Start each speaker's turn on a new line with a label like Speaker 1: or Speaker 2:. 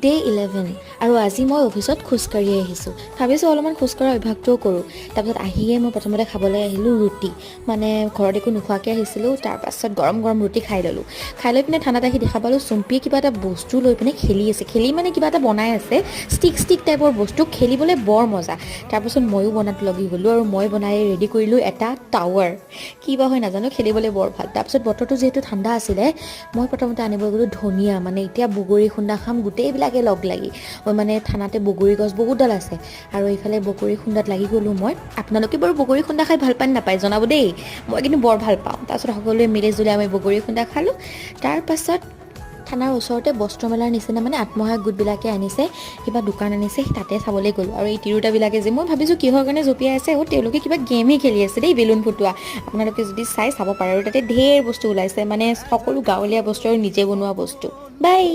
Speaker 1: day 11 আৰু আজি মই অফিচত খোজকাঢ়ি আহিছোঁ ভাবিছোঁ অলপমান খোজকঢ়া অভ্যাসটোও কৰোঁ তাৰপিছত আহিয়ে মই প্ৰথমতে খাবলৈ আহিলোঁ ৰুটি মানে ঘৰত একো নোখোৱাকৈ আহিছিলোঁ তাৰপাছত গৰম গৰম ৰুটি খাই ল'লোঁ খাই লৈ পিনে ঠাণ্ডাত আহি দেখা পালোঁ চুম্পীয়ে কিবা এটা বস্তু লৈ পিনে খেলি আছে খেলি মানে কিবা এটা বনাই আছে ষ্টিক টাইপৰ বস্তু খেলিবলৈ বৰ মজা তাৰপাছত ময়ো বনাত লগি গ'লোঁ আৰু মই বনাই ৰেডি কৰিলোঁ এটা টাৱাৰ কিবা হয় নাজানো খেলিবলৈ বৰ ভাল তাৰপিছত বতৰটো যিহেতু ঠাণ্ডা আছিলে মই প্ৰথমতে আনিব গ'লোঁ ধনিয়া মানে এতিয়া বগৰী খুন্দা খাম গোটেইবিলাকে লগ লাগি মই মানে থানাতে বগৰী গছ বহুতডাল আছে আৰু এইফালে বগৰী খুন্দাত লাগি গ'লোঁ মই আপোনালোকে বাৰু বগৰী খুন্দা খাই ভাল পায় নাপায় জনাব দেই মই কিন্তু বৰ ভাল পাওঁ তাৰপিছত সকলোৱে মিলি জুলি আমি বগৰী খুন্দা খালোঁ তাৰপাছত থানাৰ ওচৰতে বস্ত্ৰমেলাৰ নিচিনা মানে আত্মসহায়ক গোটবিলাকে আনিছে কিবা দোকান আনিছে তাতে চাবলৈ গ'লোঁ আৰু এই তিৰোতাবিলাকে যে মই ভাবিছোঁ কিহৰ কাৰণে জঁপিয়াই আছে তেওঁলোকে কিবা গেমহে খেলি আছে দেই বেলুন ফুটোৱা আপোনালোকে যদি চাব পাৰে আৰু তাতে ঢেৰ বস্তু ওলাইছে মানে সকলো গাঁৱলীয়া বস্তু আৰু নিজে বনোৱা বস্তু বাই